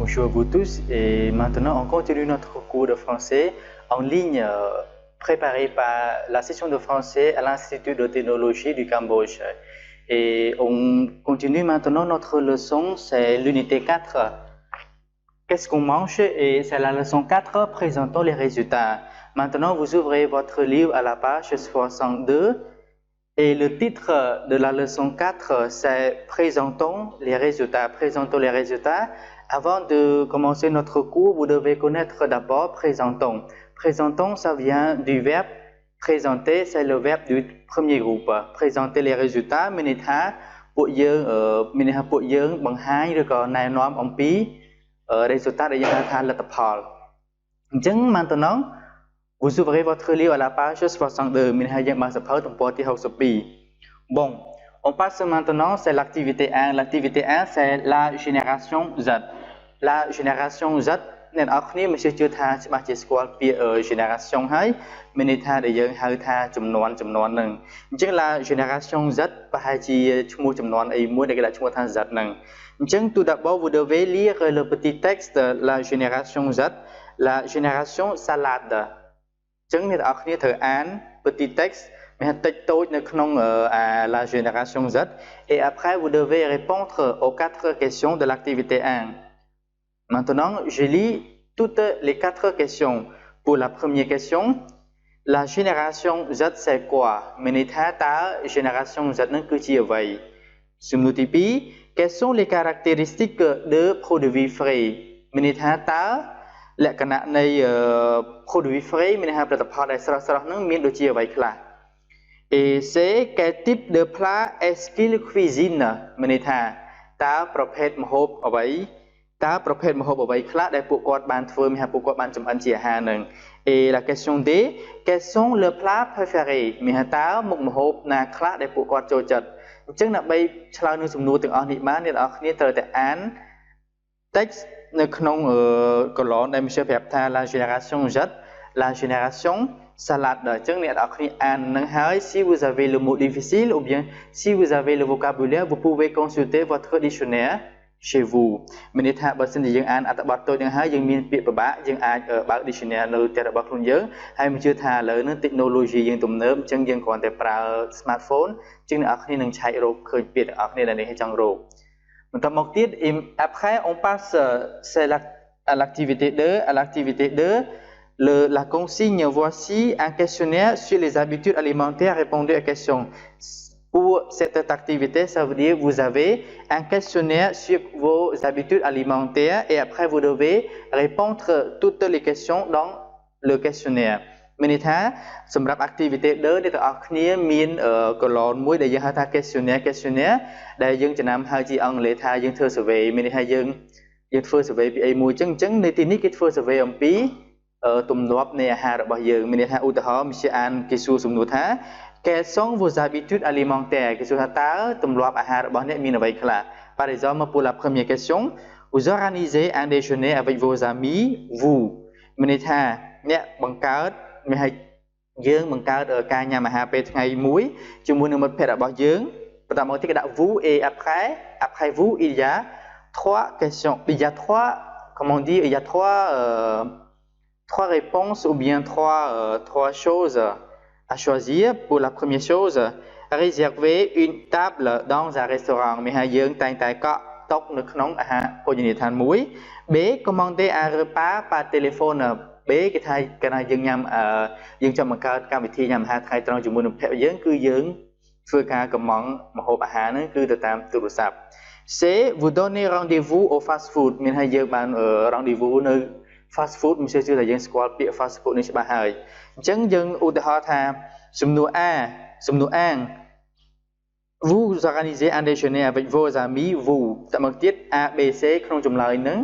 Bonjour à vous tous et maintenant on continue notre cours de français en ligne préparé par la session de français à l'Institut de technologie du Cambodge. Et on continue maintenant notre leçon, c'est l'unité 4. Qu'est-ce qu'on mange? Et c'est la leçon 4, présentons les résultats. Maintenant vous ouvrez votre livre à la page 62 et le titre de la leçon 4 c'est présentons les résultats. Présentons les résultats. Avant de commencer notre cours, vous devez connaître d'abord présentons. Présentons, ça vient du verbe présenter, c'est le verbe du premier groupe. Présenter les résultats, minitha, pour yeung, bằng hai, rồi còn nài nom ông pi, résultat de yang tha le tapal. Maintenant, vous ouvrez votre livre à la page 62, minitha yang bang sapau tempo ti 62. Bon, on passe maintenant, c'est l'activité 1. L'activité 1, c'est la génération Z. La génération Z, nên ở khní mình chưa thaច្បាស់ជាស្គាល់ពាក្យ génération ហើយមានន័យថាដែលយើងហៅថាចំនួននឹងអញ្ចឹង la génération Z ប្រហែលជាឈ្មោះចំនួនអីមួយដែលគេដាក់ឈ្មោះថា Z ហ្នឹងអញ្ចឹង tout d'abord vous devez lire le petit texte la génération Z la génération salade អញ្ចឹងអ្នកនរគ្នាត្រូវអាន petit texte មានតិចតូចនៅក្នុង la génération Z et après vous devez répondre aux 4 questions de l'activité 1. Maintenant, je lis toutes les 4 questions. Pour la première question, la génération Z c'est quoi? Menithata génération Z n'est que chi vậy. Sumnutipi, quelles sont les caractéristiques de produits frais? Menithata លក្ខណៈនៃ produits frais មានន័យថាផលិតផលដែលស្រស់ៗនឹងមានដូចជាអ្វីខ្លះ Et c'est quel type de plat est-ce qu'il cuisine? មានន័យថាតើប្រភេទម្ហូបអ្វីតើប្រភេទម្ហូបអ្វីខ្លះដែលពួកគាត់បានធ្វើមានថាពួកគាត់បានចម្អិនជាអាហារនឹង Et la question D, quels sont le plat préféré មានថាតើមុខម្ហូបណាខ្លះដែលពួកគាត់ចូលចិត្តអញ្ចឹងដើម្បីឆ្លើយនឹងសំណួរទាំងអស់នេះបានអ្នកនរគ្នាត្រូវតែអាន texte នៅក្នុង colonne ដែលmonsieurប្រាប់ថា la génération Z la génération salade អញ្ចឹងអ្នកនរគ្នាអាននឹងហើយ si vous avez le mot difficile ou bien si vous avez le vocabulaire vous pouvez consulter votre dictionnaire chez vous មានន័យថាបើសិនជាយើងអានអត្ថបទតូចនឹងហើយយើងមានពាក្យពិបាកយើងអាចបើក dictionnaire នៅផ្ទះរបស់ខ្លួនយើងហើយមិនជឿថាឥឡូវនេះ technology យើងទំនើបអញ្ចឹងយើងគ្រាន់តែប្រើ smartphone អញ្ចឹងអ្នកនរគ្នានឹងឆែករកឃើញពាក្យទាំងអស់គ្នាដែលនេះចង់រក Après on passe à l'activité 2 à l'activité 2 la consigne voici un questionnaire sur les habitudes alimentaires répondez à question. Pour cette activité, ça veut dire que vous avez un questionnaire sur vos habitudes alimentaires et après vous devez répondre toutes les questions dans le questionnaire. មានន័យថាសម្រាប់ activité 2 អ្នកទាំងអស់គ្នាមាន colonne មួយដែលយើងហៅថា questionnaire ដែលយើងចំណាំហៅជាអង់គ្លេសថាយើងធ្វើ survey មានន័យថាយើងធ្វើ survey ពីអីមួយអញ្ចឹងនៅទីនេះគេធ្វើ survey អំពី ទម្លាប់នៃអាហាររបស់យើងមានន័យថាឧទាហរណ៍monsieurអានគេសួរសំណួរថា Quelles sont vos habitudes alimentaires គេសួរថាតើទម្លាប់អាហាររបស់អ្នកមានអ្វីខ្លះ Par exemple pour la première question vous organisez un déjeuner avec vos amis vous មានន័យថាអ្នកបង្កើតមានឲ្យយើងបង្កើតការញ៉ាំអាហារពេលថ្ងៃមួយជាមួយនឹងមិត្តភ័ក្តិរបស់យើងបន្តមកទៀតគេដាក់ vous et après vous il y a 3 questions il y a 3 comment dire il y a 3 réponses ou bien 3 choses à choisir. Pour la première chose, réserver une table dans un restaurant. Maisយើងតែងតែកក់តុនៅក្នុងអាហារភោជនីយដ្ឋានមួយ B. Commander un repas par téléphone. B. គេថាកាលណាយើងញ៉ាំយើងចង់បង្កើតកម្មវិធីញ៉ាំអាហារថ្ងៃត្រង់ជាមួយនឹងភ័ក្រយើងគឺយើងធ្វើការកម្មង់ម្ហូបអាហារហ្នឹងគឺទៅតាមទូរស័ព្ទ C. Vous donnez rendez-vous au fast food មានឲ្យយើងបាន rendez-vous នៅ fast food មិនជឿថាយើងស្គាល់ពាក្យ fast food នេះច្បាស់ហើយអញ្ចឹងយើងឧទាហរណ៍ថាសំណួរ A សំណួរ A vous organisez un déjeuner avec vos amis vous តើមកទៀត A B C ក្នុងចម្លើយហ្នឹង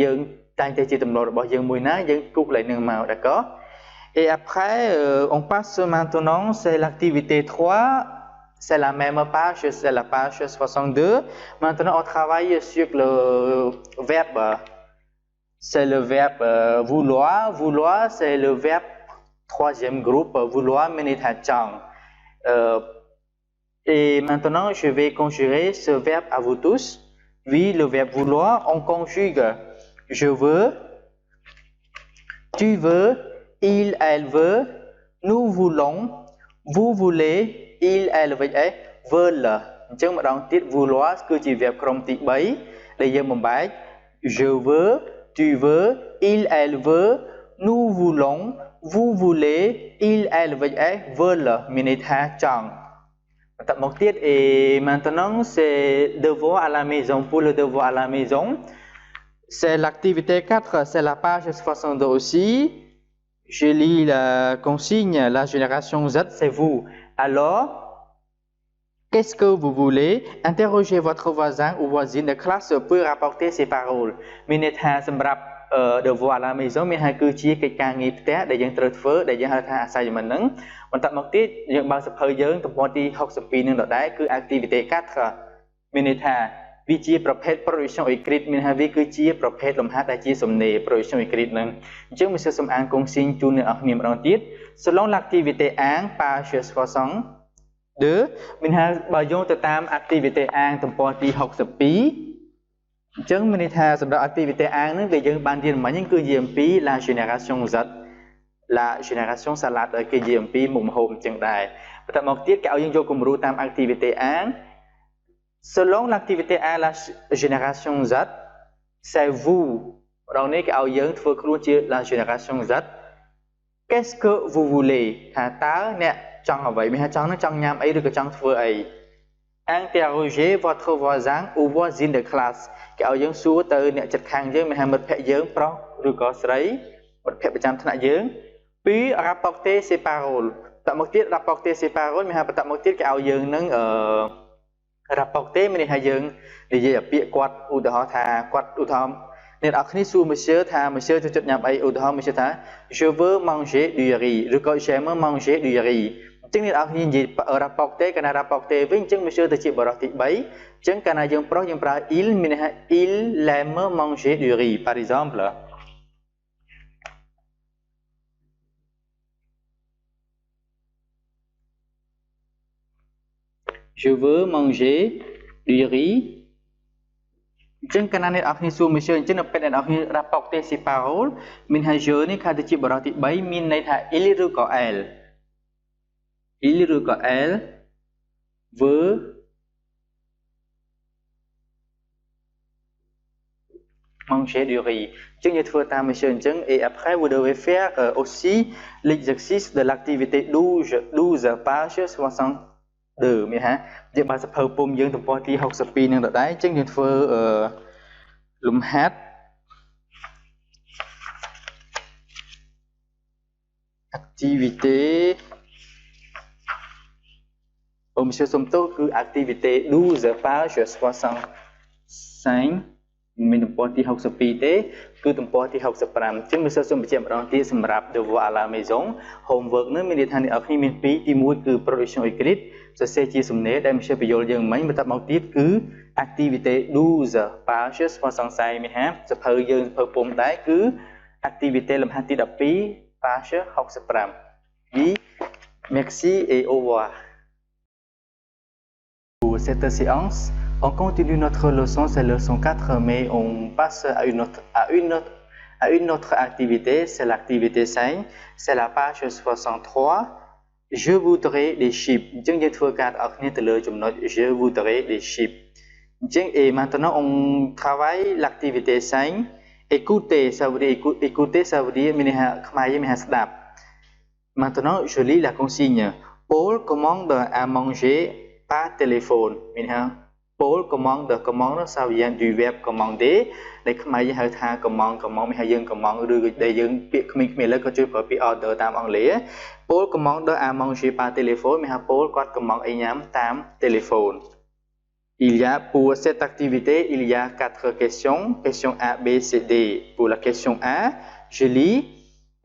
យើងតែងតែជាទម្លាប់របស់យើងមួយណាយើងគូកន្លែងហ្នឹងមក d'accord et après on passe maintenant c'est l'activité 3 c'est la même page c'est la page 62 maintenant on travaille sur le verbe c'est le verbe vouloir. Vouloir, c'est le verbe troisième groupe. Vouloir, menithachang. Et maintenant, je vais conjurer ce verbe à vous tous. Oui, le verbe vouloir, on conjugue je veux, tu veux, il, elle veut, nous voulons, vous voulez, il, elle veulent. Chúng ta tiết vouloir គឺជា verb ក្រុមទី3 ដែលយើងបំបែក je veux, tu veux, il, elle veut, nous voulons, vous voulez, il, elle veulent មានន័យថាចង់ Tập một tiết et maintenant c'est devoir à la maison. Pour le devoir à la maison, c'est l'activité 4, c'est la page 62 aussi. Je lis la consigne, la génération Z, c'est vous. Alors, qu'est-ce que vous voulez? Interrogez votre voisin ou voisine de classe pour rapporter ces paroles. Minute devoir à la maison មានហើយគឺជាកិច្ចការងារផ្ទះដែលយើងត្រូវធ្វើដែលយើងហៅថា assignment ហ្នឹងបន្តមកទៀតយើងបើកសភៅយើងទំព័រទី62នឹងដដែលគឺ activité 4មានន័យថាវាជាប្រភេទ production écrite មានហើយវាគឺជាប្រភេទលំហាត់ដែលជាសំណេរ production écrite ហ្នឹងអញ្ចឹងមិនសិស្សសំអានកុងស៊ីងជូនអ្នកនរគ្នាម្ដងទៀត selon l'activité 1 page 62មានហើយបើយោងទៅតាម activité 1ទំព័រទី62អញ្ចឹងមានន័យថាសម្រាប់ activité អាងហ្នឹងដែលយើងបានរៀនមិញហ្នឹងគឺនិយាយអំពី la génération Z la génération salade ដែលគេនិយាយអំពីមុខម្ហូបអញ្ចឹងដែរបន្តមកទៀតគេឲ្យយើងយកគំរូតាម activité អាង selon l'activité à la génération Z c'est vous ម្ដងនេះគេឲ្យយើងធ្វើខ្លួនជា la génération Z qu'est-ce que vous voulez ថាតើអ្នកចង់អ្វីមានថាចង់ហ្នឹងចង់ញ៉ាំអីឬក៏ចង់ធ្វើអី interrogez votre voisin ou voisine de classe គេឲ្យយើងសួរទៅអ្នកជិតខាងយើងមានមិត្តភក្តិយើងប្រុសឬក៏ស្រីមិត្តភក្តិប្រចាំថ្នាក់យើងពីរ rapporter ces paroles តមកទៀត rapporter ces paroles មានថាបន្តមកទៀតគេឲ្យយើងនឹងrapporter មានន័យថាយើងនិយាយពាក្យគាត់ឧទាហរណ៍ថាគាត់ឧទាហរណ៍អ្នកនរគ្នាសួរ monsieur ថា monsieur ចូលចិត្តញ៉ាំអីឧទាហរណ៍ monsieur ថា je veux manger du riz ឬក៏ j'aime manger du riz អញ្ចឹងអ្នកនរគ្នានិយាយ rapporter កាលណា rapporter វិញអញ្ចឹង monsieur ទៅជាបរិសុទ្ធទី3អញ្ចឹងកាលណាយើងប្រុសយើងប្រើ il មានន័យថា il aime manger du riz par exemple je veux manger du riz អញ្ចឹងកាលណាអ្នកនរគ្នាសួរ monsieur អញ្ចឹងនៅពេលអ្នកនរគ្នា rapporter ces paroles មានថា je នេះគឺទៅជាបរិសុទ្ធទី3មានន័យថា il ឬក៏ elle ilឬក៏ elle veut manger du riz អញ្ចឹងយើងធ្វើតាម monsieur អញ្ចឹង et après vous devez faire aussi l'exercice de l'activité 12 page 62មានថាយើងបានសភៅពុំយើងទំព័រទី62នឹងដដែលអញ្ចឹងយើងធ្វើលំហាត់ activité monsieur សុំទោសគឺ activité 12 page 65មានទំព័រទី62ទេគឺទំព័រទី65អញ្ចឹងមិនសូវសូមបញ្ជាក់ម្ដងទៀតសម្រាប់ devoir à la maison homework នោះមានន័យថាអ្នកនរគ្នាមាន2ទី1គឺ production écrite សរសេរជាសំណេរដែលmonsieurបញ្យល់យើងមិញបន្តមកទៀតគឺ activité 12 page 65មានហាសភៅយើងសភៅពុំដែរគឺ activité លំហាត់ទី12 page 65 oui merci et au revoir pour cette séance on continue notre leçon, c'est leçon 4, mais on passe à une autre activité, c'est l'activité 5, c'est la page 63. Je voudrais des chips. Je voudrais des chips. Et maintenant, on travaille l'activité 5. Écoutez, ça veut dire écouter, ça veut dire maintenant, je lis la consigne. Paul commande à manger par téléphone. Paul commande ça vient du verbe commander ដែលខ្មែរយើងហៅថា command មានហើយយើង command ឬដែលយើងពាក្យក្មេងៗលើក៏ជួយប្រើពាក្យ order តាមអង់គ្លេស Paul commande à manger par téléphone មានថា Paul គាត់ command អីញ៉ាំតាម téléphone il y a pour cette activité il y a 4 questions question A B C D pour la question A je lis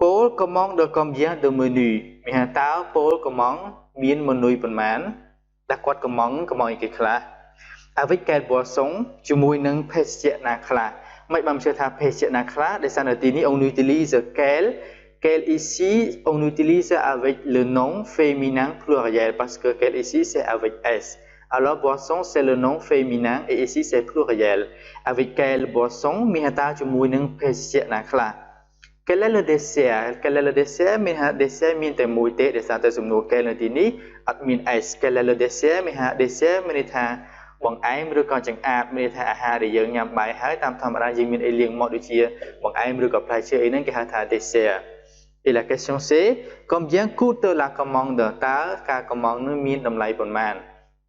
Paul commande combien de menus មានថាតើ Paul commande មាន menu ប៉ុន្មានដែលគាត់ command អីគេខ្លះavec quelle boisson ជាមួយនឹងភេសជ្ជៈណាខ្លះមិនបានជឿថាភេសជ្ជៈណាខ្លះដែលសារនៅទីនេះ on utilise quel ici on utilise avec le nom féminin pluriel parce que quel ici c'est avec s Alors boisson c'est le nom féminin et ici c'est pluriel. Avec quelle boisson mihata chumuinung péché nakla. Quel est le dessert? Quel est le dessert? Miha dessert min te muite de santa sumnu quel natini admin ice. Quel est le dessert? Miha dessert minita bằng ái rồi còn chẳng áp minita aha để dương nhằm bài hái tam tham ra dương min alien mọi đôi chia bằng ái rồi gặp lại chơi nên cái hạt dessert. Et la question c'est combien coûte la commande? Ta ka commande min đầm lại bổn màn.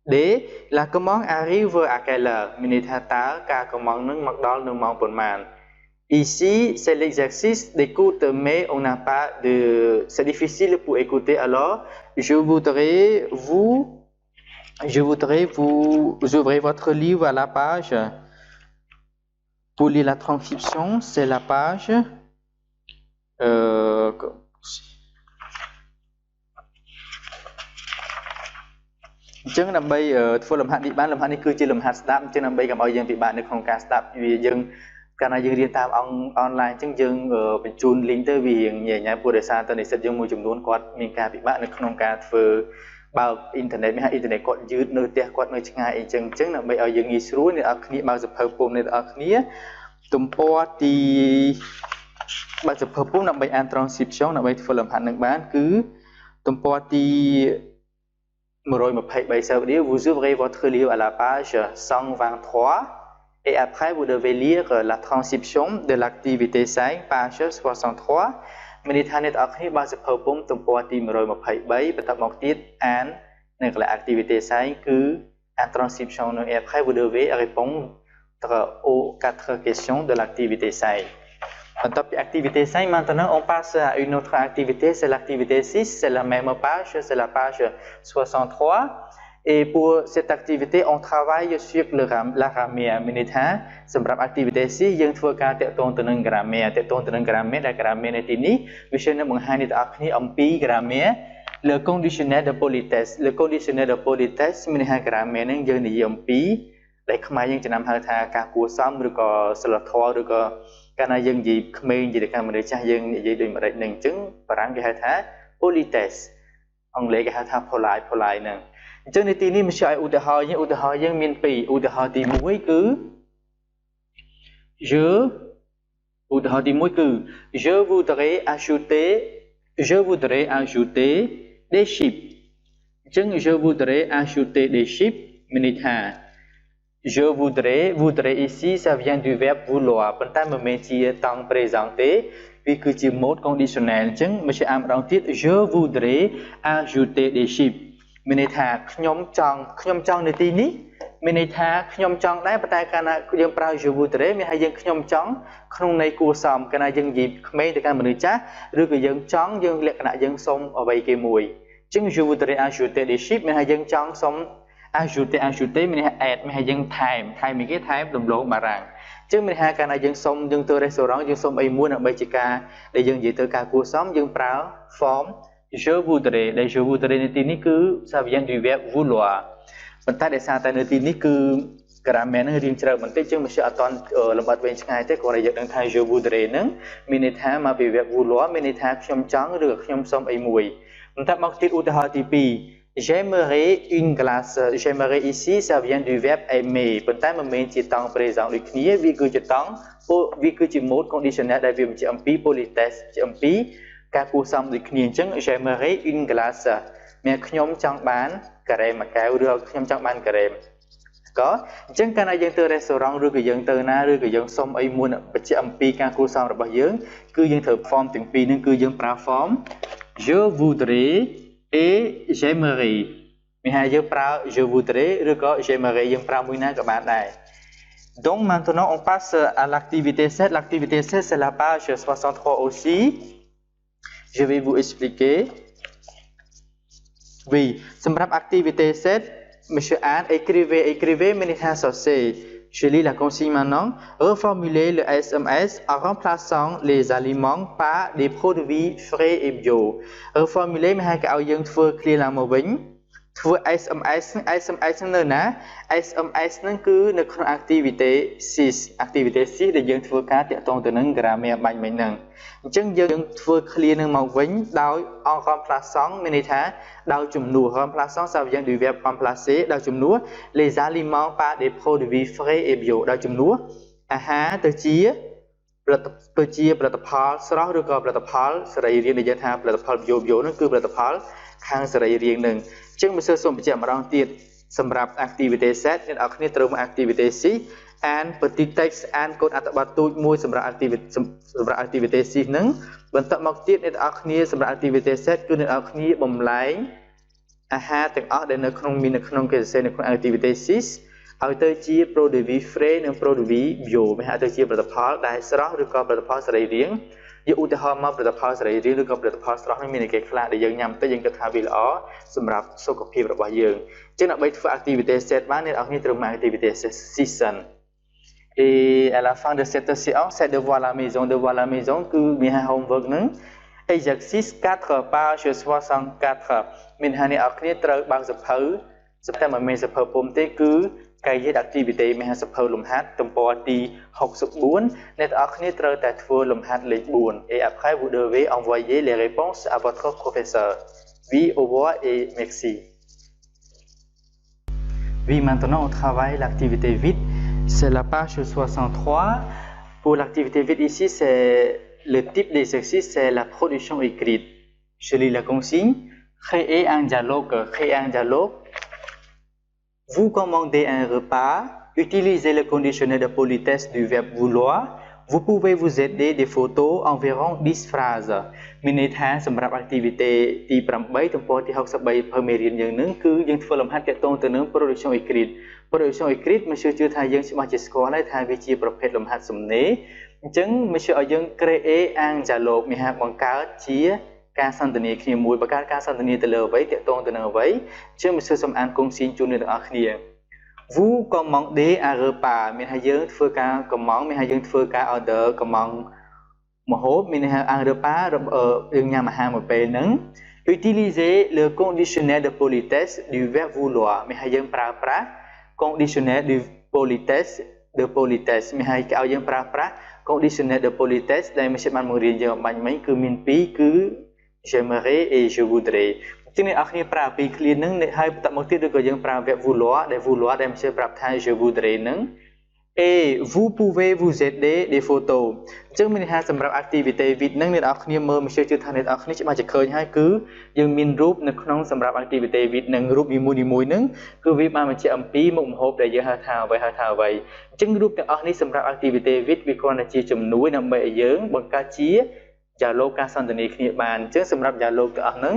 D. La commande arrive à quelle heure? Minita ta ka commande mặc đo nương mong bổn màn. Ici, c'est l'exercice d'écoute, mais on n'a pas de... C'est difficile pour écouter, alors je voudrais vous ouvrez votre livre à la page. Pour lire la transcription, c'est la page... Chứ nằm bây phô làm hạt đi bán làm hạt đi cư chỉ làm hạt start chứ nằm bây cầm ở dân bị bạn được không cả start vì dân cái này dân riêng tam online chứ dân bên chun link tới vì hiện nhẹ nhàng bùa để xa tao này sẽ dân môi trường luôn quạt mình cả bị bạn được không cả phơi bao internet mới hay internet quạt dư nơi tiệt quạt nơi chẳng ai chứ nằm bây ở dân nghỉ suối này ở kia bao giờ phơi phôm này ở kia tụm po thì bao giờ phơi phôm nằm bây an transcription nằm bây phơi làm hạt được bán cứ tụm po thì vous ouvrez votre livre à la page 123 et après vous devez lire la transcription de l'activité 5 page 63. Minitanet akhni base phobum tumpoti 123 bắt đầu tiết an này là activité 5 cứ en transcription et après vous devez répondre aux 4 questions de l'activité 5. Top activité 5, maintenant on passe à une autre activité, c'est l'activité 6, c'est la même page, c'est la page 63. Et pour cette activité, on travaille sur la grammaire. C'est une activité 6, il faut que tu grammaire. La grammaire est ici. Je vais vous grammaire. Le conditionnel de politesse. Le conditionnel de politesse, c'est la grammaire. Je vais vous để không ai dân chỉ nằm hơi thà cả cuộc sống rồi có sự lật thua rồi có cái này dân gì không gì để cái mà để cha dân gì để mà để nâng chứng và rằng cái hai thà politesse ông lấy cái hai thà polite nè cho nên tí này mình sẽ ưu đãi dân miền Pì ưu đãi thì mũi cứ je voudrais ajouter des chips chứng je voudrais ajouter des chips mình thà je voudrais ici, ça vient du verbe vouloir.本来我们是当 présenté, vì cứ chỉ mode conditionnel, chứng mình sẽ am đầu tiết je voudrais ajouter des chips. Mình thà nhóm chọn này tí ní. Mình thà nhóm chọn đấy, bản cái này dân prao je voudrais, mình hay dân nhóm chọn không này cua sòng, cái này dân dịp mấy thì cái mình chắc, rồi cái dân chọn dân lệ cái này dân xong ở vậy cái mùi. Chứng je voudrais ajouter des chips, mình hay dân chọn xong ajouter mình add mình hay dân thay mình cái thay đồng lộ mà rằng chứ mình hai cái này dân xong dân từ restaurant dân xong ai muốn ở bây chỉ ca để dân gì từ ca cuộc sống dân prao form je voudrais để je voudrais này tin ní cứ sao vient du verbe vouloir mình ta để sao tại nơi tin ní cứ grammar nó riêng trời mình tới chứ mình sẽ toàn làm bật bên ngay tới còn này dân đang thay je voudrais nữa mình thay mà về verbe vouloir mình thay nhom trắng được nhom xong ai mùi mình ta mắc tiết ưu ti pi. J'aimerais une glace. J'aimerais ici, ça vient du verbe aimer. Peut-être que mình chỉ tăng présent được nghĩa vì cứ chỉ mode conditionnel đại viêm chỉ âm pi politesse chỉ âm pi các cú xong được nghĩa chứng j'aimerais une glace. Mẹ nhóm trong bán crème mà kéo được nhóm trong bán crème có chứng cái này dân từ restaurant rồi cái dân từ na rồi cái dân xong ai muốn chỉ âm pi các cú xong rồi bao giờ cứ dân thử form từng pi nên cứ dân pra form je voudrais et j'aimerais. Mais je prends je voudrais rồi có j'aimerais dân prend mũi na các bạn này. Donc maintenant on passe à l'activité 7. L'activité 7 c'est la page 63 aussi. Je vais vous expliquer. Oui, c'est une activité 7. Monsieur Anne, écrivez Ménithasocé. Je lis la consigne maintenant. Reformulez le SMS en remplaçant les aliments par des produits frais et bio. Reformulez, mais hai cái ao dân thưa clear là màu vĩnh. ធ្វើ SMS SMS នៅណា SMS ហ្នឹងគឺនៅក្នុង activity 6 activity 6ដែលយើងធ្វើការតាក់ទងទៅនឹង grammar បាញ់មិញហ្នឹងអញ្ចឹងយើងធ្វើ clear នឹងមកវិញដោយ en remplaçant មានន័យថាដោយជំនួស remplaçant ça vient du verbe remplacer ដោយជំនួស les aliments par des produits frais et bio ដោយជំនួសអាហារទៅជាផលិតផលស្រស់ឬក៏ផលិតផលសរីរាង្គដែលយើងថាផលិតផល bio ហ្នឹងគឺផលិតផលខាងសរីរាង្គនឹងអញ្ចឹងមិនសូមបញ្ជាក់ម្ដងទៀតសម្រាប់ activity set អ្នកនរគ្នាត្រូវមក activity C and petit text and កូនអត្ថបទទូចមួយសម្រាប់ activity C ហ្នឹងបន្ទាប់មកទៀតអ្នកនរគ្នាសម្រាប់ activity set គឺអ្នកនរគ្នាបំលែងអាហារទាំងអស់ដែលនៅក្នុងមាននៅក្នុងគេសរសេរនៅក្នុង activity 6ឲ្យទៅជា produit frais និង produit bio មានហៅទៅជាផលិតផលដែលស្រស់ឬក៏ផលិតផលសរីរាង្គយកឧទាហរណ៍មកផលិតផលសរីរាង្គឬក៏ផលិតផលស្រស់នេះមានគេខ្លះដែលយើងញ៉ាំទៅយើងគិតថាវាល្អសម្រាប់សុខភាពរបស់យើងអញ្ចឹងដើម្បីធ្វើ activity set បានអ្នកនរគ្នាត្រូវមក activity season et à la fin de cette séance c'est devoir à la maison គឺមាន homework ហ្នឹង exercice 4 page 64មានអ្នកនរគ្នាត្រូវបើកសភៅតែមិនមែនសភៅពុំទេគឺ cahier d'activité មានសភៅលំហាត់ទំព័រទី64អ្នកនរគ្នាត្រូវតែធ្វើលំហាត់លេខ4 et après vous devez envoyer les réponses à votre professeur oui au revoir et merci oui maintenant on travaille l'activité 8 c'est la page 63 pour l'activité 8 ici c'est le type d'exercice c'est la production écrite je lis la consigne créer un dialogue vous commandez un repas, utilisez le conditionnel de politesse du verbe vouloir. Vous pouvez vous aider des photos environ 10 phrases. មានន័យថាសម្រាប់ activity ទី8ទំព័រទី63ព្រមមេរៀនយើងនឹងគឺយើងធ្វើលំហាត់ទាក់ទងទៅនឹង production écrite មិនជឿថាយើងច្បាស់ជាស្គាល់ហើយថាវាជាប្រភេទលំហាត់សំណេរអញ្ចឹងមិនជឿឲ្យយើង créer un dialogue មានហៅបង្កើតជាការសន្ទនាគ្នាមួយបើការសន្ទនាទៅលើអ្វីតាក់ទងទៅនឹងអ្វីជាមិនសូវសំអានគង់ស៊ីនជូនអ្នកទាំងអស់គ្នា vous commandez un repas មានថាយើងធ្វើការ command មានថាយើងធ្វើការ order command ម្ហូបមានថា un repas យើងញ៉ាំអាហារមួយពេលហ្នឹង utiliser le conditionnel de politesse du verbe vouloir មានថាយើងប្រើប្រាស់ conditionnel de politesse មានថាឲ្យយើងប្រើប្រាស់ conditionnel de politesse ដែលមិនបានមករៀនយើងបាញ់មិញគឺមាន2គឺ j'aimerais et je voudrais ចឹងអ្នកនរគ្នាប្រើពីរឃ្លាហ្នឹងហើយបន្តមកទៀតឬក៏យើងប្រើ verbe vouloir ដែលមិនជឿប្រាប់ថា je voudrais ហ្នឹង et vous pouvez vous aider des photos អញ្ចឹងមានន័យថាសម្រាប់ activity វិតហ្នឹងអ្នកនរគ្នាមើលមិនជឿថាអ្នកនរគ្នាច្បាស់ជាឃើញហើយគឺយើងមានរូបនៅក្នុងសម្រាប់ activity វិតហ្នឹងរូបនីមួយៗហ្នឹងគឺវាបានបញ្ជាក់អំពីមុខម្ហូបដែលយើងហៅថាអ្វីអញ្ចឹងរូបទាំងអស់នេះសម្រាប់ activity វិតវាគ្រាន់តែជាជំនួយដើម្បីឲ្យយើងបង្កើតជា dialogue ការសន្ទនាគ្នាបានអញ្ចឹងសម្រាប់ dialogue ទាំងអស់ហ្នឹង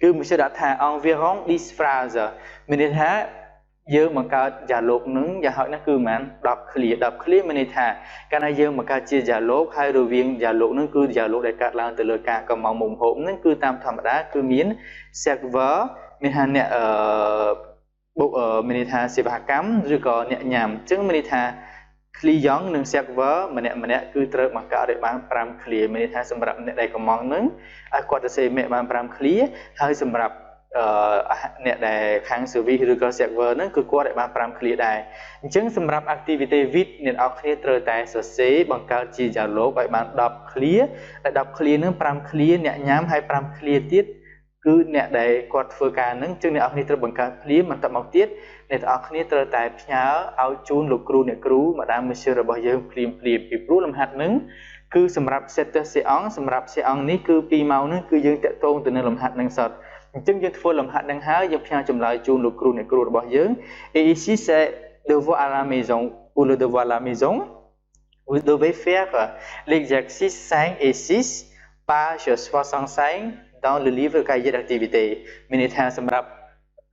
គឺមិនជឿដាក់ថា environ 10 phrases មានន័យថាយើងបង្កើត dialogue នឹងយ៉ាងហោចណាស់គឺប្រហែល10 clear មានន័យថាកាលណាយើងបង្កើតជា dialogue ហើយរវាង dialogue នឹងគឺ dialogue ដែលកើតឡើងទៅលើការកំងមុំហូបនឹងគឺតាមធម្មតាគឺមាន server មានថាអ្នកមានន័យថាសេវាកម្មឬក៏អ្នកញ៉ាំអញ្ចឹងមានន័យថា client និង server ម្នាក់គឺត្រូវបង្កើតឲ្យបាន5 clear មានន័យថាសម្រាប់អ្នកដែលកំងនឹងឲ្យគាត់ទៅសេមេបាន5 clear ហើយសម្រាប់អ្នកដែលខាង service ឬក៏ server ហ្នឹងគឺគាត់ឲ្យបាន5 clear ដែរអញ្ចឹងសម្រាប់ activity with អ្នកនរគ្នាត្រូវតែសរសេរបង្កើតជា dialogue ឲ្យបាន10 clear ហើយ10 clear ហ្នឹង5 clear អ្នកញ៉ាំហើយ5 clear ទៀតគឺអ្នកដែលគាត់ធ្វើការហ្នឹងចឹងអ្នកនរគ្នាត្រូវបង្កើត clear បន្តមកទៀតអ្នកនរគ្នាត្រូវតែផ្ញើឲ្យជូនលោកគ្រូអ្នកគ្រូម្ដងmonsieur របស់យើងភ្លាមពីព្រោះលំហាត់ហ្នឹងគឺសម្រាប់ set séance សម្រាប់ séance នេះគឺ2ម៉ោងហ្នឹងគឺយើងតាក់ទងទៅនឹងលំហាត់ហ្នឹងសតអញ្ចឹងយើងធ្វើលំហាត់ហ្នឹងហើយយើងផ្ញើចម្លើយជូនលោកគ្រូអ្នកគ្រូរបស់យើង et ici c'est devoir à la maison pour le devoir à la maison vous devez faire l'exercice 5 et 6 page 65 dans le livre cahier d'activité មានន័យថាសម្រាប់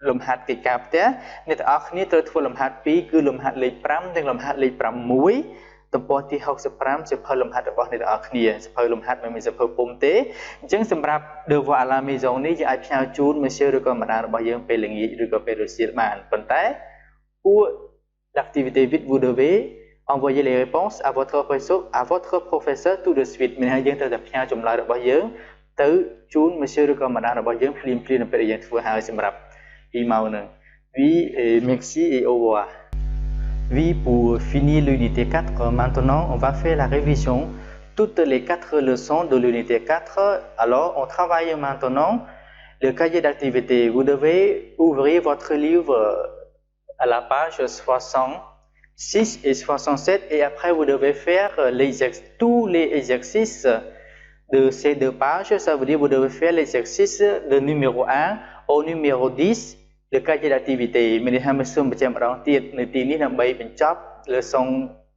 លំហាត់កិច្ចការផ្ទះអ្នកទាំងអស់គ្នាត្រូវធ្វើលំហាត់2គឺលំហាត់លេខ5និងលំហាត់លេខ6ទំព័រទី65សៀវភៅលំហាត់របស់អ្នកទាំងអស់គ្នាសៀវភៅលំហាត់មិនមែនសៀវភៅពុំទេអញ្ចឹងសម្រាប់ devoir à la maison នេះយើងអាចផ្ញើជូន monsieur ឬក៏ម្ដាយរបស់យើងពេលល្ងាចឬក៏ពេលរសៀលបានប៉ុន្តែ pour l'activité vite vous devez envoyer les réponses à votre professeur tout de suite មានន័យថាយើងត្រូវតែផ្ញើចម្លើយរបស់យើងទៅជូន monsieur ឬក៏ម្ដាយរបស់យើងភ្លាមនៅពេលដែលយើងធ្វើហើយសម្រាប់ Oui, merci et au revoir. Oui, pour finir l'unité 4, maintenant on va faire la révision. Toutes les 4 leçons de l'unité 4. Alors, on travaille maintenant le cahier d'activité. Vous devez ouvrir votre livre à la page 66 et 67 et après vous devez faire tous les exercices de ces deux pages. Ça veut dire vous devez faire l'exercice de numéro 1 au numéro 10, le cahier d'activité. Mais les hamsum bacham rang tietในទីនេះដើម្បីបញ្ចប់ leçon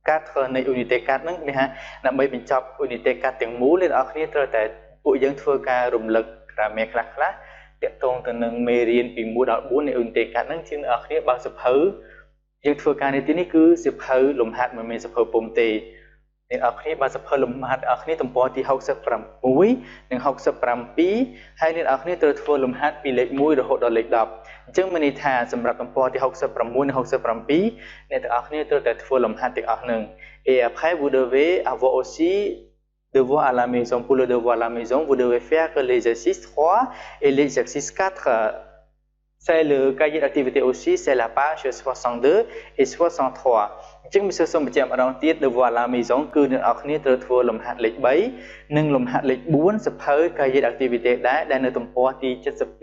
4 នៃ unité 4 ហ្នឹងគេថាដើម្បីបញ្ចប់ unité 4 ទាំងមូលអ្នកនរគ្នាត្រូវតែពួកយើងធ្វើការរំលឹក grammar ខ្លះៗទាក់ទងទៅនឹងមេរៀនពី1ដល់4នៃ unité 4 ហ្នឹងជាអ្នកនរគ្នាបើសភៅយើងធ្វើការនៅទីនេះគឺសភៅលំហាត់មិនមែនសភៅពុំទេអ្នកនរគ្នាបើសភៅលំហាត់អ្នកនរគ្នាទំព័រទី66និង67ហើយអ្នកនរគ្នាត្រូវធ្វើលំហាត់ពីលេខ1រហូតដល់លេខ10អញ្ចឹងមានន័យថាសម្រាប់ទំព័រទី66និង67អ្នកទាំងអស់គ្នាត្រូវតែធ្វើលំហាត់ទាំងអស់ហ្នឹង et après vous devez avoir aussi devoir à la maison. Pour le devoir à la maison, vous devez faire l'exercice 3 et l'exercice 4. C'est le cahier d'activité aussi, c'est la page 62 et 63. Chúng mình sẽ xong một đoạn tiết devoir à la maison គឺអ្នកនរគ្នាត្រូវធ្វើលំហាត់លេខ3និងលំហាត់លេខ4សភៅ cahier d'activité ដែលនៅទំព័រទី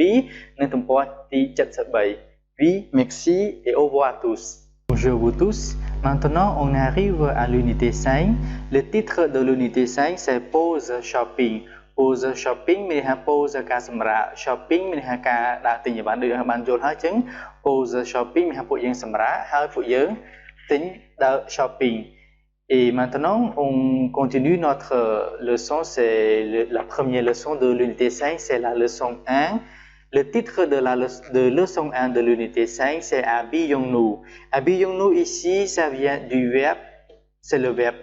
72និងទំព័រទី73. Oui, merci et au revoir à tous. Bonjour vous tous. Maintenant, on arrive à l'unité 5. Le titre de l'unité 5, c'est pause shopping. Pause shopping មានន័យថា pause ការសម្រាក shopping មានន័យថាការដើរទិញអីបានដូចបានយល់ហើយអញ្ចឹង pause shopping មានន័យថាពួកយើងសម្រាកហើយពួកយើងទិញដើរ shopping. Et maintenant, on continue notre leçon. C'est la première leçon de l'unité 5, c'est la leçon 1. Le titre de la leçon 1 de l'unité 5, c'est habillons-nous. Habillons-nous ici, ça vient du verbe, c'est le verbe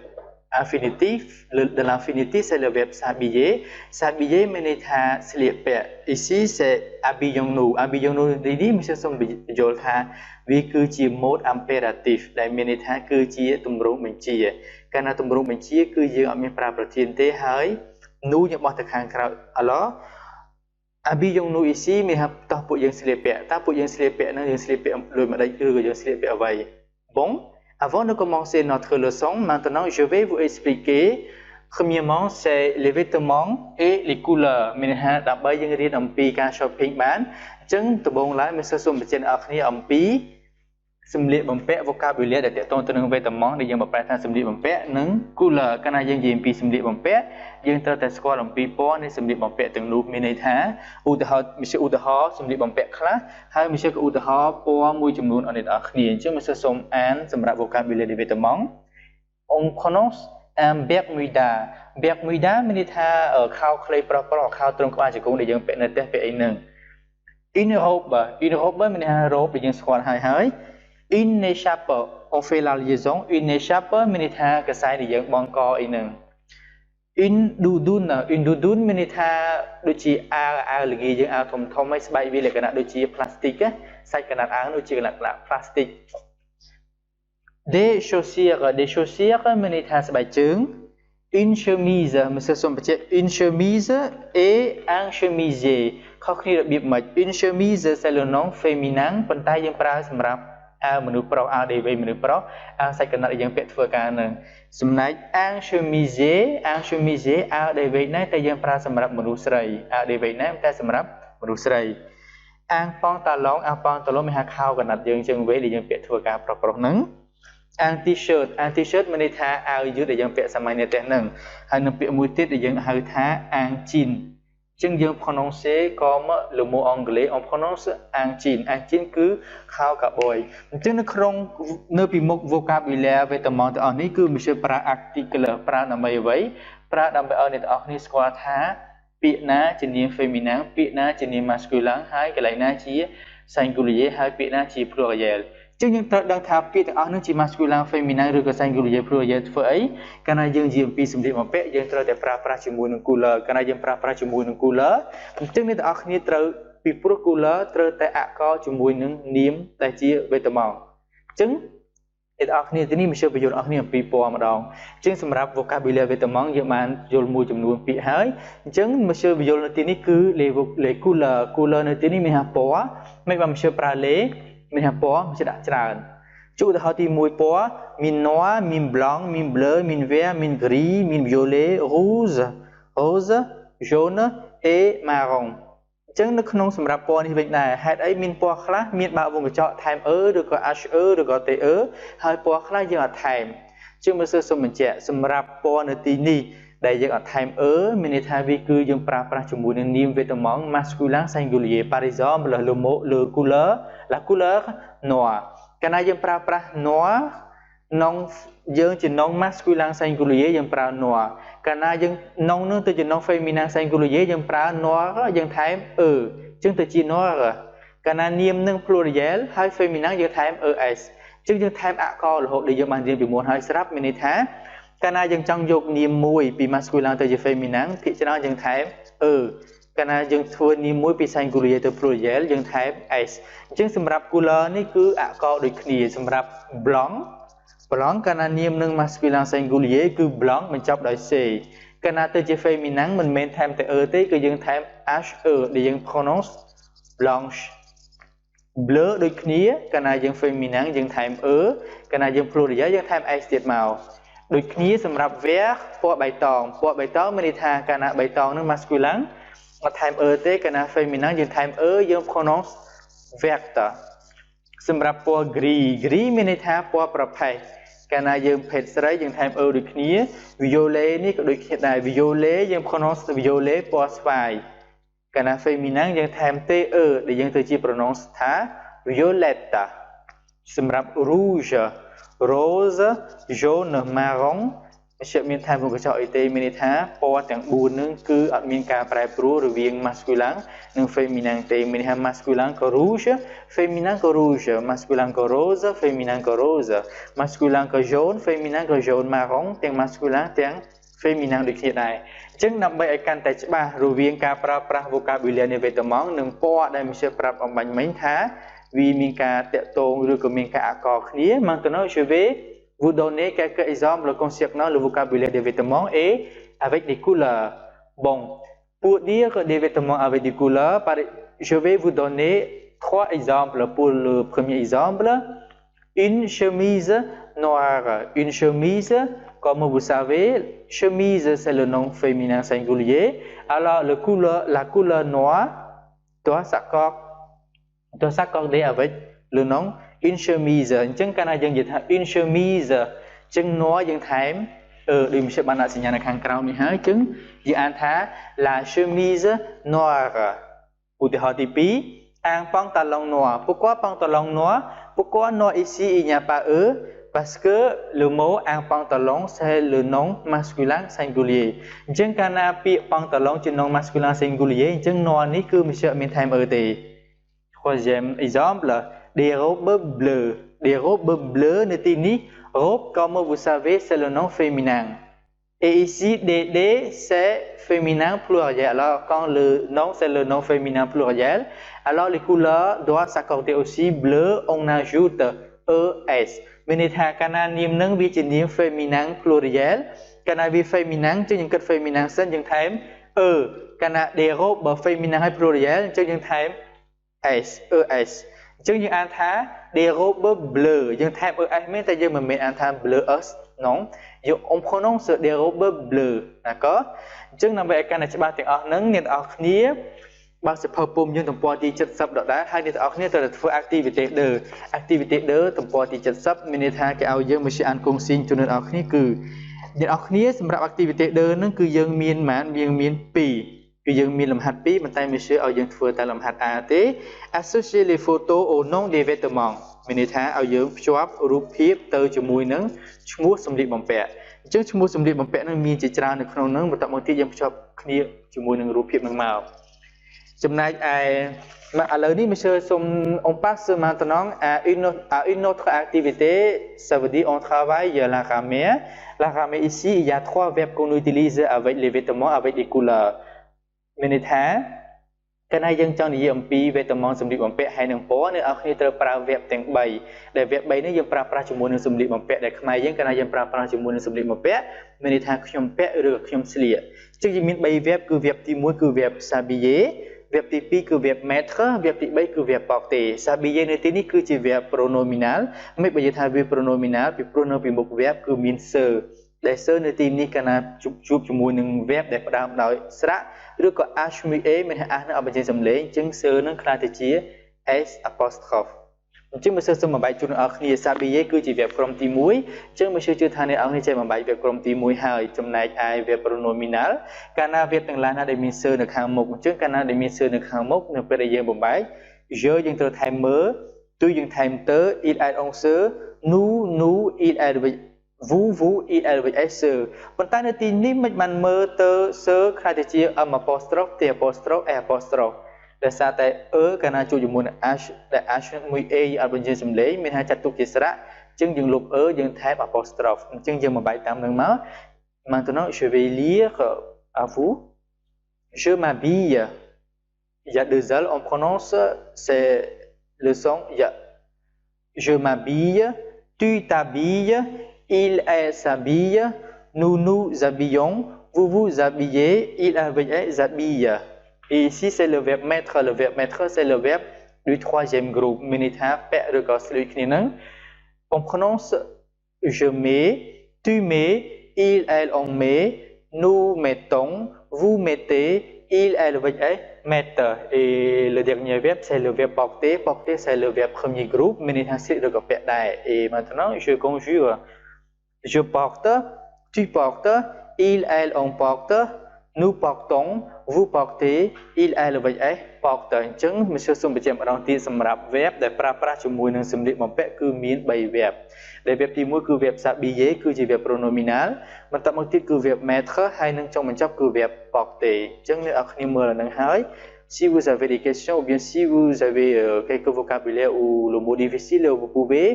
infinitif. De l'infinitif, c'est le verbe s'habiller. S'habiller, menita slipper. Ici, c'est habillons-nous. Habillons-nous, dit, monsieur son bijolta, vì cứ chỉ mode imperatif. Đại menita cứ chỉ tum rung mình chia. Cái nào tum rung mình chia cứ dương ở miền Pra Pratin thế hơi. Nu những bọt thực hàng khảo. Alors, habillons-nous ici, mais ta pour yang slipper. Ta pour yang slipper, non yang slipper le madai que yang slipper vậy. Bon. Avant de commencer notre leçon, maintenant je vais vous expliquer. Premièrement, c'est les vêtements et les couleurs. Mìnhដើម្បីយើងរៀនអំពីការ shopping បានអញ្ចឹងដំបូងឡើយmìnhសូមបញ្ជាក់អ្នកគ្នាអំពីសម្លៀកបំពាក់ vocabulaire ដែលទាក់ទងទៅនឹង vêtements ដែលយើងប្រើថាសម្លៀកបំពាក់និង couleur កាលណាយើងនិយាយអំពីសម្លៀកបំពាក់យើងត្រូវតែស្គាល់អំពីពណ៌នៃសម្លៀកបំពាក់ទាំងនោះមានន័យថាឧទាហរណ៍សម្លៀកបំពាក់ខ្លះហើយមានឧទាហរណ៍ពណ៌មួយចំនួនអស់អ្នកនរគ្នាអញ្ចឹងmìnhសូមអានសម្រាប់ vocabulaire des vêtements. On prononce un bermuda. Bermuda មានន័យថាខោខ្លីប្រុសៗខោត្រង់ក្បាលជង្គង់ដែលយើងពាក់នៅផ្ទះពាក់អីហ្នឹង Une robe មានន័យថា robe ដែលយើងស្គាល់ហើយ Une écharpe, on fait la liaison. Une écharpe មានន័យថាកសែដែលយើងបង់កអីហ្នឹង Une doudoune មានន័យថាដូចជាអាវល្ងីយើងអាវធំៗហើយស្បែកវាលក្ខណៈដូចជា plastic សាច់កណាត់អាវដូចជាលក្ខណៈ plastic. Des chaussures មានន័យថាស្បែកជើង Une chemise មិនសូមបញ្ជាក់ une chemise et un chemisier ខុសគ្នារបៀបម៉េច Une chemise c'est le nom féminin ប៉ុន្តែយើងប្រើសម្រាប់អាវមនុស្សប្រុសអាវដេវេមនុស្សប្រុសអាវសាច់កណាត់ដែលយើងពាក់ធ្វើការហ្នឹងចំណែក un chemisier អាវដេវេណែតែយើងប្រើសម្រាប់មនុស្សស្រីអាវដេវេណែតែសម្រាប់មនុស្សស្រី un pantalon មានហៅខោកណាត់យើងជើងវែងដែលយើងពាក់ធ្វើការប្រុសហ្នឹង un t-shirt មានន័យថាអាវយឺតដែលយើងពាក់សាមញ្ញនៅផ្ទះហ្នឹងហើយនឹងពាក្យមួយទៀតដែលយើងហៅថា un jean ចឹងយើង prononcer comme le mot anglais on prononce un jean គឺខោកាប៊យអញ្ចឹងនៅពីមុខ vocabulaire វេទមន្តទាំងអស់នេះគឺmonsieurប្រើ article ប្រើដើម្បីអ្វីប្រើដើម្បីឲ្យអ្នកទាំងអស់គ្នាស្គាល់ថាពាក្យណាជានាម féminin ពាក្យណាជានាម masculin ហើយកន្លែងណាជា singulier ហើយពាក្យណាជា pluriel ចឹងយើងត្រូវដឹងថាពាក្យទាំងអស់នោះជា masculin féminin ឬក៏ singulier pluriel ធ្វើអីកាលណាយើងនិយាយអំពីសម្លៀកបំពាក់យើងត្រូវតែប្រើប្រាស់ជាមួយនឹង couleur កាលណាយើងប្រើប្រាស់ជាមួយនឹង couleur អញ្ចឹងអ្នកទាំងអស់គ្នាត្រូវពីព្រោះ couleur ត្រូវតែអក្សរជាមួយនឹងនាមដែលជាវេទមន្តអញ្ចឹង It acne tini monsieur bây giờ acne pi po mà đong chứng sầm rạp vocabulary về tầm mong nhưng mà vô mùi chấm nuông pi hơi chứng monsieur bây giờ tini cứ le cooler nơi tini mình học po mấy bạn monsieur pra le mình học po monsieur đã tràn chú ta hỏi thì mùi po min noir min blanc min bleu min vert min gris min violet rose jaune et marron chứng nó không sầm rạp po như vậy này hạt ấy min po khá min bao vùng chọn time được có h được có t hai po khá giờ là time chứng mới sơ sum mình trẻ sầm rạp po nơi tini đại diện ở time mình thay vì cứ dùng pra chủng mùi nên niêm về tầm món masculin singulier par exemple le mot le couleur la couleur noire cái này dùng pra noir non dương chỉ non masculin singulier dùng pra noir cái này dùng non nữa từ chỉ non féminin singulier dùng pra noir dùng time chứng từ chỉ noir cái này niêm nâng pluriel hai féminin dùng time s chứng dùng time accord là hộ để dùng bằng riêng bị muốn hai srap mình thay cái này dân trong dục niềm mùi bị masculin tới féminin thì cho nó dân thái cái này dân thua niềm mùi bị singulier tới pluriel dân thái s chứng sầm rạp couleur ní cứ accord được nhỉ sầm rạp blanc cái này niềm nâng masculin singulier cứ blanc mình chọc đại c cái này tới féminin mình men thêm tới tới cứ dân thái h để dân pronounce blanche bleu được nhỉ cái này dân féminin dân thái cái này dân pluriel dân thái s tiệt màu đôi khi sầm rạp vẽ po bài tòng mình tha cái nào bài tòng nó masculin mà time cái nào feminine dùng time dùng pronounce vector sầm rạp po gris mình tha po propay cái nào dùng petsray dùng time đôi khi violet ní đôi khi này violet dùng pronounce violet po spy cái nào feminine dùng time để dùng từ chỉ pronounce tha violetta sầm rạp rouge rose, jaune, marron ជាមានថាមុខកញ្ចក់អីទេមានន័យថាពណ៌ទាំង4នឹងគឺអត់មានការប្រែប្រួលរវាង masculin និង féminin ទេមានន័យថា masculin ក៏ rouge féminin ក៏ rouge masculin ក៏ rose féminin ក៏ rose masculin ក៏ jaune féminin ក៏ jaune marron ទាំង masculin ទាំង féminin ដូចគ្នាដែរអញ្ចឹងដើម្បីឲ្យកាន់តែច្បាស់រវាងការប្រើប្រាស់ vocabulary នៃវេទមង្គលនិងពណ៌ដែលmonsieurប្រាប់អំបញ្ញមិញថាវាមានការតាក់ទងឬក៏មានការអកគ្នា maintenant je vais vous donner quelques exemples concernant le vocabulaire des vêtements et avec des couleurs. Bon, pour dire des vêtements avec des couleurs, je vais vous donner 3 exemples. Pour le premier exemple, une chemise noire. Une chemise, comme vous savez, chemise c'est le nom féminin singulier. Alors la couleur noire doit s'accorder avec le nom une chemise អញ្ចឹងកាលណាយើងនិយាយថា une chemise អញ្ចឹង noir យើងថែមដូចមានបានដាក់សញ្ញានៅខាងក្រោមនេះហើយអញ្ចឹងយើងអានថា la chemise noire ឧទាហរណ៍ទី2 un pantalon noir pourquoi pantalon noir pourquoi noir ici il n'y a pas parce que le mot un pantalon c'est le nom masculin singulier អញ្ចឹងកាលណាពាក្យ pantalon ជា nom masculin singulier អញ្ចឹង noir នេះគឺមិនមានថែមទេ troisième exemple des robes bleues. Des robes bleues, robe, comme vous savez, c'est le nom féminin. Et ici, DD, c'est féminin pluriel. Alors, quand le nom, c'est le nom féminin pluriel, alors les couleurs doivent s'accorder aussi. Bleu, on ajoute ES. Mais quand on a un féminin pluriel, quand on a un féminin, c'est un féminin, c'est un thème E. Quand on a des robes féminines pluriel, c'est un thème S, ES. អញ្ចឹងយើងអានថា des robes bleues យើងថែម ES មែនតែយើងមិនមែនអានថា bleues non យើង on prononce des robes bleues ណាក៏អញ្ចឹងដើម្បីឲ្យកាន់តែច្បាស់ទាំងអស់ហ្នឹងអ្នកនរអគ្នាបើសិភៅពុំយើងទំព័រទី70ដដែលហើយអ្នកនរអគ្នាត្រូវតែធ្វើ activité 2 ទំព័រទី70មានន័យថាគេឲ្យយើងមកអានគងស៊ីងជំនួសអ្នកនរអគ្នាគឺអ្នកនរអគ្នាសម្រាប់ activité 2ហ្នឹងគឺយើងមានប៉ុន្មានយើងមាន2គឺយើងមានលំហាត់2ប៉ុន្តែ monsieur ឲ្យយើងធ្វើតែលំហាត់ A ទេ associer les photos au nom des vêtements មានន័យថាឲ្យយើងភ្ជាប់រូបភាពទៅជាមួយនឹងឈ្មោះសម្លៀកបំពាក់អញ្ចឹងឈ្មោះសម្លៀកបំពាក់នឹងមានជាច្រើននៅក្នុងហ្នឹងបន្តមកទៀតយើងភ្ជាប់គ្នាជាមួយនឹងរូបភាពនឹងមកចំណែកឯឥឡូវនេះ monsieur សូម on passe maintenant à une autre activité ça veut dire on travaille la grammaire ici il y a 3 verbes qu'on utilise avec les vêtements avec des couleurs មានន័យថា cái này dân trong này pi về tầm mong sầm lịch bằng pẹ hay nâng pó nữa khi tơ pra vẹp tiếng bay để vẹp bay nữa dân pra chủng môn nâng sầm lịch bằng pẹ để khai dân cái này dân pra chủng môn nâng sầm lịch bằng pẹ mình đi thang khom pẹ rồi khom slia chứ gì mình bay vẹp cứ vẹp tí mũi cứ vẹp sabiye vẹp tí pi cứ vẹp maître vẹp tí bay cứ vẹp porte sabiye nơi tí ní cứ chỉ vẹp pronominal mấy bây giờ thay vì pronominal vì pronoun vì một vẹp cứ min sơ để sơ nơi tí ní cái nào chụp chủng môn nâng vẹp để bắt đầu nói sạឬក៏ HME មានអាននៅអបជាសំឡេងអញ្ចឹងសើនឹងខ្លះទៅជា S apostrophe អញ្ចឹងមើលសើសូមបំបែកជូនអ្នកគ្នាសាប៊ីយេគឺជាវគ្គក្រុមទី1អញ្ចឹងមើលសើជឿថាអ្នកអង្គនេះចេះបំបែកវគ្គក្រុមទី1ហើយចំណែកឯវគ្គ pronominal កាលណាវគ្គទាំងឡាយណាដែលមានសើនៅខាងមុខអញ្ចឹងកាលណាដែលមានសើនៅខាងមុខនៅពេលដែលយើងបំបែកយើងត្រូវថែមមើលទូយើងថែមទៅ il aide on se nous il aide vous il avec s ប៉ុន្តែនៅទីនេះមិនបានមើលទៅ sơ ខ្លះទៅជា m apostrophe t apostrophe a apostrophe ដែលសារតែ កាលណាជួបជាមួយនឹង h ដែល h មួយ a អត់បញ្ចេញសំឡេងមានថាចាត់ទុកជាស្រៈអញ្ចឹងយើងលុប យើងថែម apostrophe អញ្ចឹងយើងបំបែកតាមនឹងមក maintenant je vais lire à vous je m'habille il y a deux l on prononce c'est le son il y a je m'habille tu t'habilles il s'habille, nous nous habillons, vous vous habillez, il avec s'habille. Et ici c'est le verbe mettre. Le verbe mettre c'est le verbe du troisième groupe. Minita, pe, celui qui on prononce je mets, tu mets, il, elle, on met, nous mettons, vous mettez, il, elle avec mettre. Et le dernier verbe c'est le verbe porter. Porter c'est le verbe premier groupe. Minita c'est le verbe d'air. Et maintenant je conjure. Je porte, tu portes, il, elle, on porte, nous portons, vous portez, il, elle avec porte អញ្ចឹងមិនសូវសូមបញ្ជាក់ម្ដងទៀតសម្រាប់ verb ដែលប្រើប្រាស់ជាមួយនឹងសម្លៀកបំពាក់គឺមាន3 verb ដែល verb ទី1គឺ verb s'habiller គឺជា verb pronominal បន្ទាប់មកទៀតគឺ verb mettre ហើយនឹងចុងបញ្ចប់គឺ verb porter អញ្ចឹងអ្នកនរគ្នាមើលអានឹងហើយ si vous avez des questions ou bien si vous avez quelques vocabulaire ou le mot difficile vous pouvez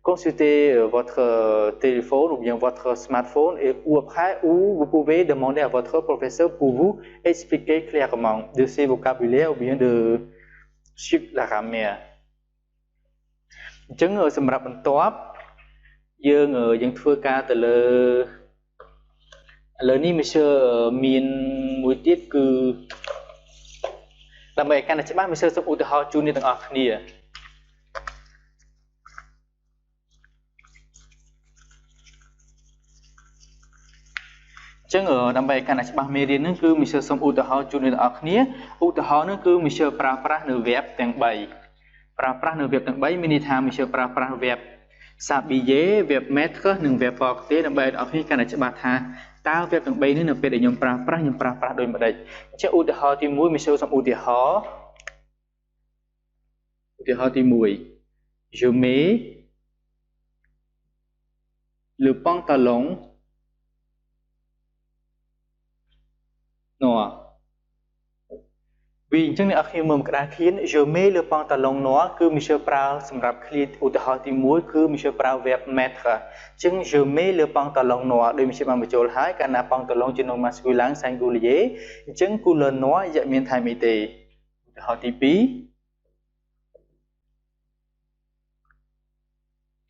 consulter votre téléphone ou bien votre smartphone ou après ou vous pouvez demander à votre professeur pour vous expliquer clairement de ces vocabulaires ou bien de suivre la grammaire. អញ្ចឹងសម្រាប់បន្ទាប់យើងធ្វើការទៅលើឥឡូវនេះ Monsieur មានមួយទៀតគឺដើម្បីឲ្យកាន់តែច្បាស់ Monsieur សូមឧទាហរណ៍ជូនអ្នកទាំងអស់គ្នាចឹងដើម្បីកាន់តែច្បាស់មេរៀនហ្នឹងគឺ Monsieur សូមឧទាហរណ៍ជូនអ្នកទាំងអស់គ្នាឧទាហរណ៍ហ្នឹងគឺ Monsieur ប្រើប្រាស់នៅ verb ទាំង3ប្រើប្រាស់នៅ verb ទាំង3មានន័យថា Monsieur ប្រើប្រាស់ verb s'habiller verb mettre និង verb porter ដើម្បីឲ្យអ្នកគ្នាកាន់តែច្បាស់ថាតើ verb ទាំង3នេះនៅពេលដែលខ្ញុំប្រើប្រាស់ដូចម្ដេចអញ្ចឹងឧទាហរណ៍ទី1 Monsieur សូមឧទាហរណ៍ទី1 Je mets le pantalon noir vì អញ្ចឹងអ្នកនរគ្នាមើលក្តារខៀន je mets le pantalon noir គឺ Monsieur ប្រើសម្រាប់ឃ្លាឧទាហរណ៍ទី1គឺ Monsieur ប្រើ verb mettre អញ្ចឹង je mets le pantalon noir ដោយ Monsieur បានបញ្ចូលហើយកាលណា pantalon ជា nom masculin singulier អញ្ចឹង couleur noir យកមានថែមអីទេឧទាហរណ៍ទី2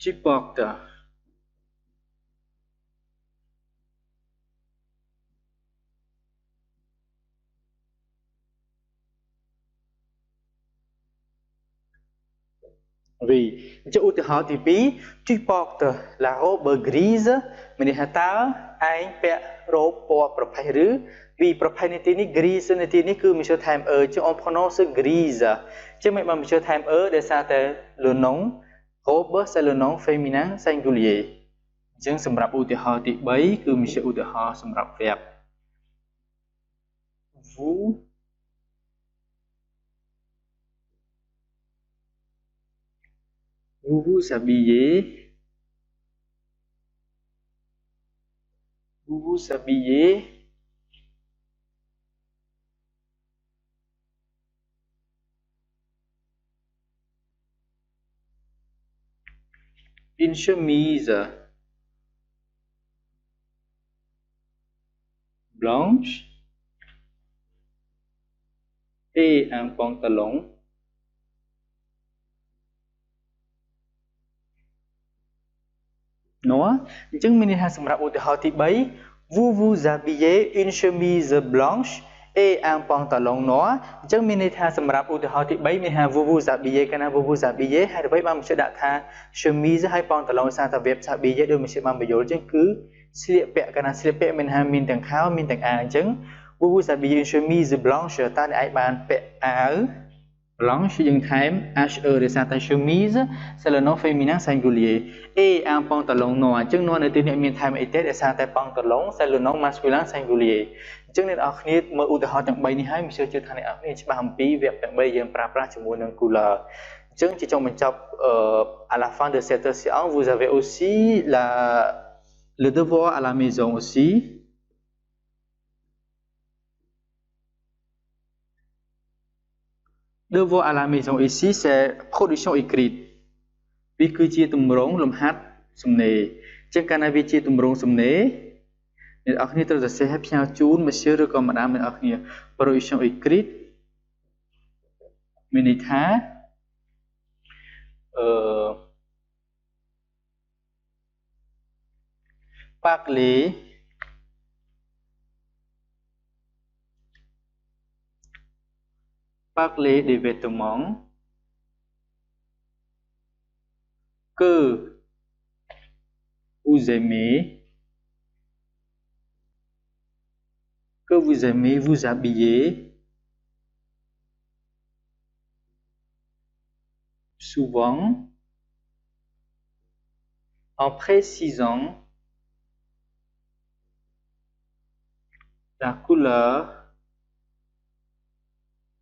tu portes vì អញ្ចឹងឧទាហរណ៍ទី2 tu portes la robe grise មានន័យថាតើឯងពាក់រ៉ូបពណ៌ប្រផេះឬvì ប្រផេះនៅទីនេះ grise នៅទីនេះគឺ Monsieur ថែម អញ្ចឹង on prononce grise អញ្ចឹងមិនបាន Monsieur ថែម ដោយសារតែ le nom robe c'est le nom féminin singulier អញ្ចឹងសម្រាប់ឧទាហរណ៍ទី3គឺ Monsieur ឧទាហរណ៍សម្រាប់ verb vous vous habillez une chemise blanche et un pantalon noir អញ្ចឹងមានន័យថាសម្រាប់ឧទាហរណ៍ទី3 vous vous habillez une chemise blanche et un pantalon noir អញ្ចឹងមានន័យថាសម្រាប់ឧទាហរណ៍ទី3មានថា vous vous habillez កាលណា vous vous habillez ហើយដើម្បីបានmonsieurដាក់ថា chemise ហើយ pantalon សារតា verb habiller ដូចmonsieurបានបញ្យល់អញ្ចឹងគឺស្លៀកពាក់កាលណាស្លៀកពាក់មានថាមានទាំងខោមានទាំងអាវអញ្ចឹង vous vous habillez une chemise blanche តើអ្នកឯងបានពាក់អាវ blanche យើងថែម he ដោយសារតែ chemise c'est le nom féminin singulier et un pantalon noir អញ្ចឹងនៅទីនេះមានថែមអីទេដោយសារតែ pantalon c'est le nom masculin singulier អញ្ចឹងអ្នកនរគ្នាមើលឧទាហរណ៍ទាំង3នេះហើយmonsieurជឿថាអ្នកនរគ្នាច្បាស់អំពីវគ្គទាំង3យើងប្រើប្រាស់ជាមួយនឹង couleur អញ្ចឹងជាចុងបញ្ចប់à la fin de cette séance vous avez aussi le devoir à la maison aussi devoir à la maison ici c'est production écrite វាគឺជាទម្រង់លំហាត់សំណេរអញ្ចឹងកាលណាវាជាទម្រង់សំណេរអ្នកនរគ្នាត្រូវសរសេរឲ្យផ្ញើជូន monsieur ឬក៏ madame អ្នកនរគ្នា production écrite មានន័យថាparler des vêtements que vous aimez vous habiller souvent en précisant la couleur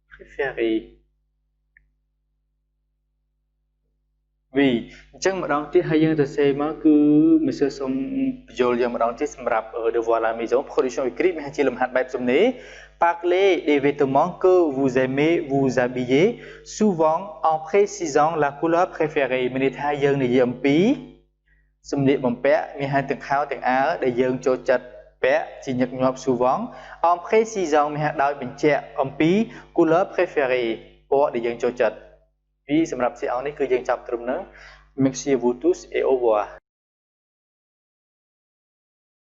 préférée oui អញ្ចឹងម្ដងទៀតហើយយើងទៅសេមកគឺ monsieur សូមបញ្យល់យើងម្ដងទៀតសម្រាប់ devoir à la maison production écrite មានជាលំហាត់បែបសំណេរ parler des vêtements que vous aimez vous habiller souvent en précisant la couleur préférée មានន័យថាយើងនិយាយអំពីសម្លៀកបំពាក់មានហើយទាំងខោទាំងអាវដែលយើងចូលចិត្តពាក់ជាញឹកញាប់ souvent en précisant មានហើយដោយបញ្ជាក់អំពី couleur préférée ពណ៌ដែលយើងចូលចិត្តពីសម្រាប់ séance នេះគឺយើងចាប់ត្រឹមហ្នឹង Merci à vous tous et au revoir